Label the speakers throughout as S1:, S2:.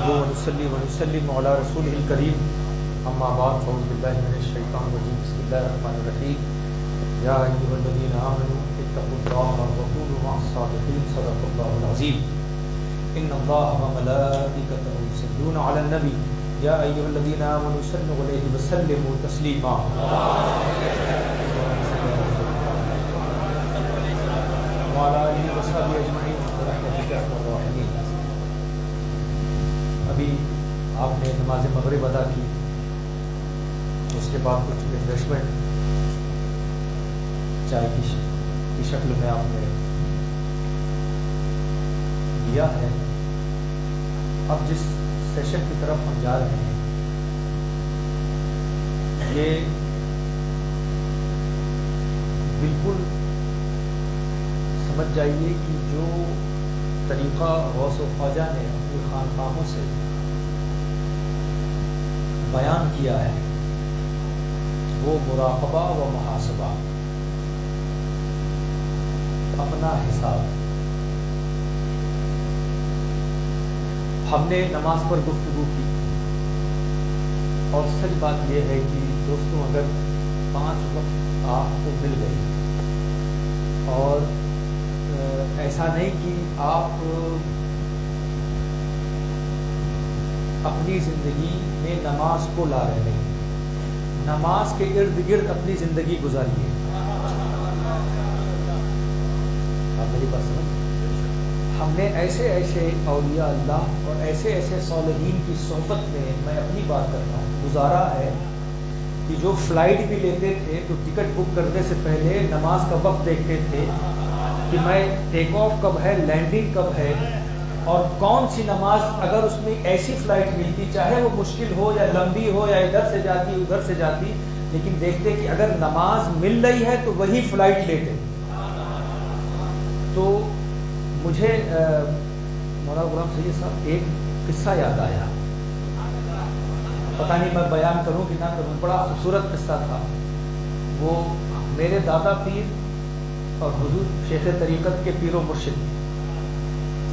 S1: नहमदुहु व नुसल्ली व नुसल्लिमु अला रसूलिहिल करीम अम्मा बाद फ़अऊज़ु बिल्लाहि मिनश शैतानिर रजीम बिस्मिल्लाहिर रहमानिर रहीम या अय्युहल्लज़ीना आमनू इत्तक़ुल्लाहा व कूनू मअस सादिक़ीन सदक़ल्लाहुल अज़ीम इन्नल्लाहा व मलाइकतहु युसल्लूना अलन नबी या अय्युहल्लज़ीना आमनू सल्लु अलैहि व सल्लिमू तस्लीमा। अभी आपने नमाज मगरिब अदा की, उसके बाद कुछ रिफ्रेशमेंट चाय की शक्ल में आपने दिया है। अब जिस सेशन की तरफ हम जा रहे हैं ये बिल्कुल समझ जाइए कि जो तरीक़ा गौस व ख्वाजा ने अपनी खानकाहों से बयान किया है वो मुराक़बा व मुहासबा, अपना हिसाब। हमने नमाज पर गुफ्तगू की और सच बात यह है कि दोस्तों अगर 5 वक्त आपको मिल गई और ऐसा नहीं कि आप अपनी ज़िंदगी में नमाज को ला रहे हैं, नमाज के इर्द गिर्द अपनी ज़िंदगी गुजारिए। आप मेरी बात समझ? हमने ऐसे ऐसे औलिया अल्लाह और ऐसे ऐसे सालिहीन की सोहबत में, मैं अपनी बात कर रहा हूँ, गुजारा है कि जो फ्लाइट भी लेते थे तो टिकट बुक करने से पहले नमाज का वक्त देखते थे कि मैं टेक ऑफ कब है, लैंडिंग कब है, और कौन सी नमाज अगर उसमें ऐसी फ़्लाइट मिलती, चाहे वो मुश्किल हो या लंबी हो या इधर से जाती उधर से जाती, लेकिन देखते कि अगर नमाज मिल रही है तो वही फ़्लाइट लेते। तो मुझे मौलाना गुलाम सैयद साहब एक किस्सा याद आया, पता नहीं मैं बयान करूं कि ना करूं, बड़ा खूबसूरत किस्सा था। वो मेरे दादा पीर और हुजूर शेख तरीक़त के पीरो मुर्शिद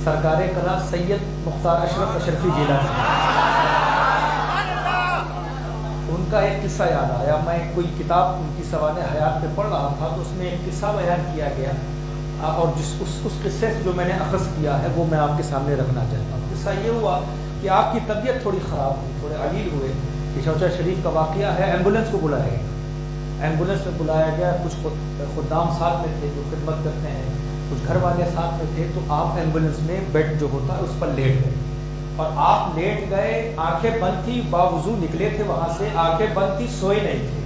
S1: सरकारे कला सैयद मुख्तार अशरफ अशरफी जिलानी, उनका एक किस्सा याद आया। मैं कोई किताब उनकी सवाने हयात पे पढ़ रहा था तो उसमें एक किस्सा बयान किया गया और उस किस्से से जो मैंने अख़ज़ किया है वो मैं आपके सामने रखना चाहता हूँ। किस्सा ये हुआ कि आपकी तबीयत थोड़ी ख़राब हुई, थोड़े अलील हुए कि शौचा शरीफ का वाक़या है, एम्बुलेंस को बुलाया गया। एम्बुलेंस में बुलाया गया, कुछ खुदाम साथ में थे जो खिदमत करते हैं, कुछ घर वाले साथ में थे। तो आप एम्बुलेंस में बेड जो होता है उस पर लेट गए और आप लेट गए, आंखें बंद थी, बावजूद निकले थे वहाँ से, आंखें बंद थी, सोए नहीं थे।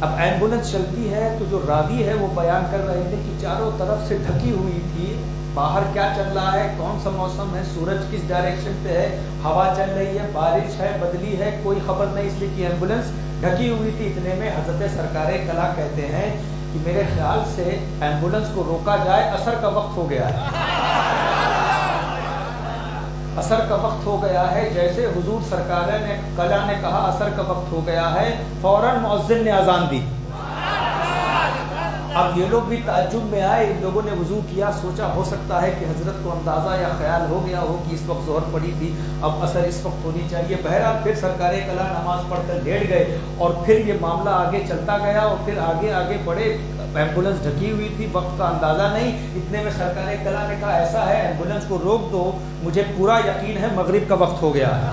S1: अब एम्बुलेंस चलती है तो जो रावी है वो बयान कर रहे थे कि चारों तरफ से ढकी हुई थी, बाहर क्या चल रहा है, कौन सा मौसम है, सूरज किस डायरेक्शन पे है, हवा चल रही है, बारिश है, बदली है, कोई खबर नहीं, इसलिए कि एम्बुलेंस ढकी हुई थी। इतने में हज़रत सरकारे कला कहते हैं कि मेरे ख्याल से एम्बुलेंस को रोका जाए, असर का वक्त हो गया है, असर का वक्त हो गया है। जैसे हुजूर सरकारे ने कला ने कहा असर का वक्त हो गया है, फौरन मुअज्जिन ने अजान दी। अब ये लोग भी ताज्जुब में आए, इन लोगों ने वज़ू किया, सोचा हो सकता है कि हज़रत को अंदाज़ा या ख्याल हो गया हो कि इस वक्त ज़ोहर पड़ी थी, अब असर इस वक्त होनी चाहिए। बहरहाल फिर सरकारे कला नमाज पढ़कर लेट गए और फिर ये मामला आगे चलता गया और फिर आगे आगे बढ़े। एम्बुलेंस ढकी हुई थी, वक्त का अंदाज़ा नहीं। इतने में सरकारे कला ने कहा ऐसा है एम्बुलेंस को रोक दो, मुझे पूरा यकीन है मगरिब का वक्त हो गया है।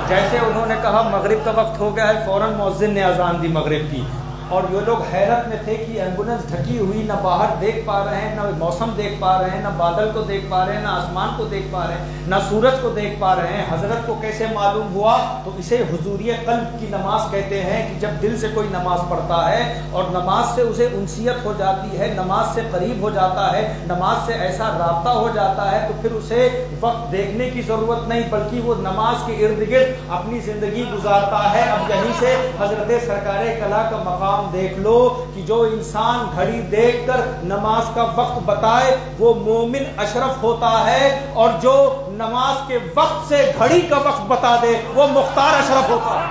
S1: जैसे उन्होंने कहा मगरिब का वक्त हो गया है, फ़ौरन मुअज्जिन ने अजान दी मगरिब की। और ये लोग हैरत में थे कि एम्बुलेंस ढकी हुई, ना बाहर देख पा रहे हैं, ना मौसम देख पा रहे हैं, ना बादल को देख पा रहे हैं, ना आसमान को देख पा रहे हैं, ना सूरज को देख पा रहे हैं। हजरत को कैसे मालूम हुआ? तो इसे हुजूरियत क़ल्ब की नमाज कहते हैं कि जब दिल से कोई नमाज पढ़ता है और नमाज से उसे उनसियत हो जाती है, नमाज से करीब हो जाता है, नमाज से ऐसा राब्ता हो जाता है तो फिर उसे वक्त देखने की ज़रूरत नहीं, बल्कि वो नमाज के इर्द गिर्द अपनी ज़िंदगी गुजारता है। अब यहीं से हजरत सरकारे कला का मकाम देख लो कि जो इंसान घड़ी देखकर नमाज का वक्त बताए वो मोमिन अशरफ होता है, और जो नमाज के वक्त से घड़ी का वक्त बता दे वो मुख्तार अशरफ होता है।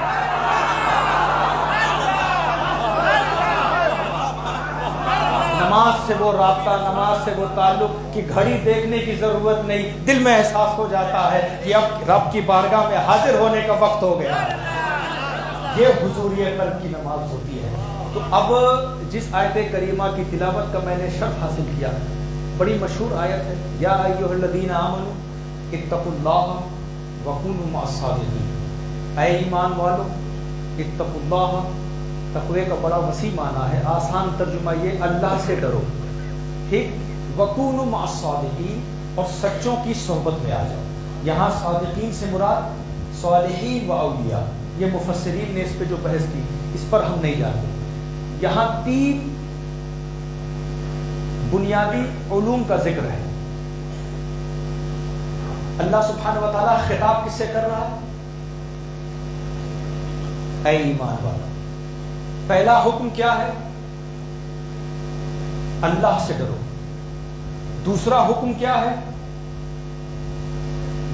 S1: नमाज से वो राब्ता, नमाज से वो ताल्लुक कि घड़ी देखने की ज़रूरत नहीं, दिल में एहसास हो जाता है कि अब रब की बारगाह में हाजिर होने का वक्त हो गया। ये हुजूरियत क़ल्ब की नमाज होती है। तो अब जिस आयत करीमा की तिलावत का मैंने शर्फ हासिल किया, बड़ी मशहूर आयत है, या अय्युहल्लज़ीना आमनू इत्तक़ुल्लाह वकूनू मअस-सादिक़ीन। ऐ ईमान वालो, इत्तक़ुल्लाह, तक़वे का बड़ा वसी माना है, आसान तर्जुमा ये अल्लाह से डरो, ठीक, वकूनू मअस-सादिक़ीन, और सच्चों की सोहबत में आ जाओ। यहाँ सादिक़ीन से मुराद सालिहीन व औलिया, ये मुफस्सिरीन ने इस पे जो बहस की, इस पर हम नहीं जाते। यहाँ 3 बुनियादी उलूम का जिक्र है। अल्लाह सुब्हानहु व तआला खिताब किससे कर रहा है? ऐ ईमान वाला। पहला हुक्म क्या है? अल्लाह से डरो। दूसरा हुक्म क्या है?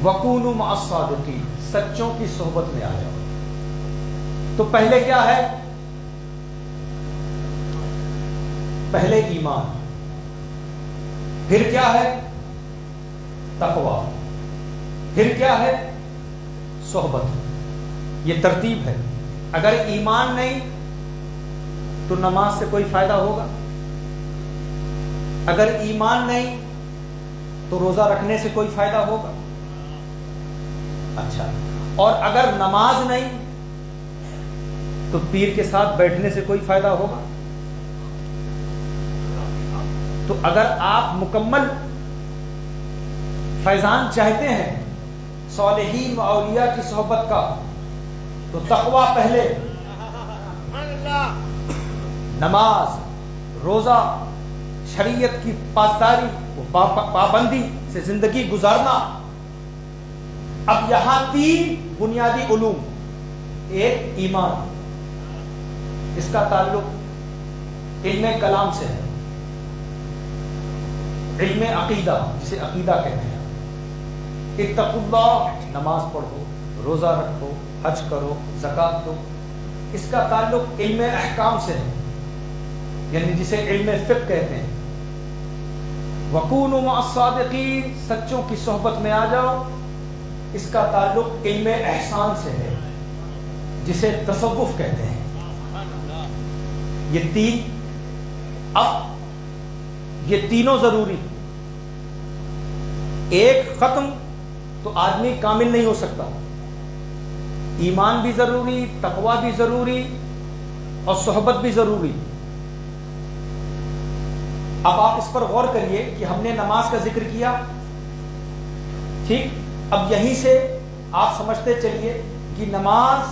S1: वकूनू मअस-सादिक़ीन, सच्चों की सोहबत में आ जाओ। तो पहले क्या है? पहले ईमान, फिर क्या है? तकवा, फिर क्या है? सोहबत। ये तरतीब है। अगर ईमान नहीं तो नमाज से कोई फायदा होगा, अगर ईमान नहीं तो रोजा रखने से कोई फायदा होगा। अच्छा, और अगर नमाज नहीं तो पीर के साथ बैठने से कोई फायदा होगा। तो अगर आप मुकम्मल फैजान चाहते हैं सालिहीन व औलिया की सोहबत का, तो तकवा पहले, नमाज, रोजा, शरीयत की पासदारी, पाबंदी से जिंदगी गुजारना। अब यहां 3 बुनियादी उलूम। एक ईमान, इसका ताल्लुक इल्म कलाम से है, इल्म अकीदा, जिसे अकीदा कहते हैं। इत्तक़ुल्लाह, नमाज पढ़ो, रोजा रखो, हज करो, ज़कात दो, इसका ताल्लुक इल्म अहकाम से है, यानी जिसे इल्म फ़िक़्ह कहते हैं। वकूनू मअस-सादिक़ीन, सच्चों की सोहबत में आ जाओ, इसका ताल्लुक इल्म एहसान से है, जिसे तसव्वुफ़ कहते हैं। ये 3। अब ये तीनों जरूरी, एक खत्म तो आदमी कामिल नहीं हो सकता। ईमान भी जरूरी, तकवा भी जरूरी, और सोहबत भी जरूरी। अब आप इस पर गौर करिए कि हमने नमाज का जिक्र किया, ठीक। अब यहीं से आप समझते चलिए कि नमाज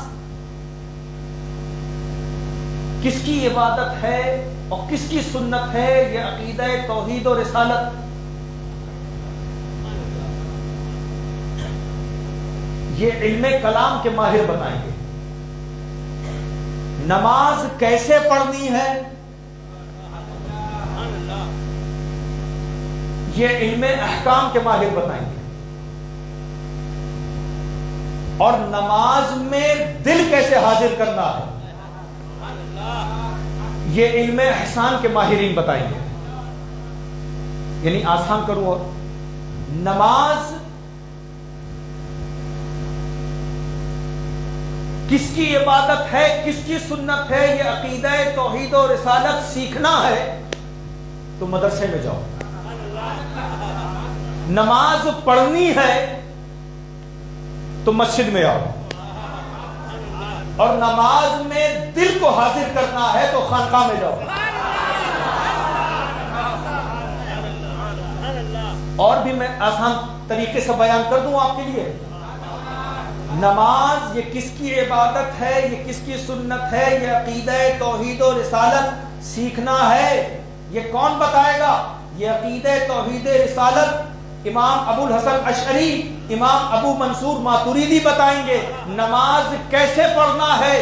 S1: किसकी इबादत है और किसकी सुन्नत है। यह अकीदा तौहीद और रिसालत, ये इल्म कलाम के माहिर बताएंगे। नमाज कैसे पढ़नी है, ये इल्म अहकाम के माहिर बताएंगे। और नमाज में दिल कैसे हाजिर करना है, ये इल्म एहसान के माहिरीन बताएंगे। यानी आसान करूं, और नमाज किसकी इबादत है, किसकी सुन्नत है, ये अकीदा तौहीद और रिसालत सीखना है तो मदरसे में जाओ। नमाज पढ़नी है तो मस्जिद में आओ, और नमाज में दिल को हाजिर करना है तो खानकाह में जाओ। और भी मैं आसान तरीके से बयान कर दूं आपके लिए। नमाज ये किसकी इबादत है, ये किसकी सुन्नत है, ये अकीदा तौहीद और रिसालत सीखना है, ये कौन बताएगा? ये अकीदा तौहीद रिसालत इमाम अबुल हसन अशअरी, इमाम अबू मंसूर मातुरीदी बताएंगे। नमाज कैसे पढ़ना है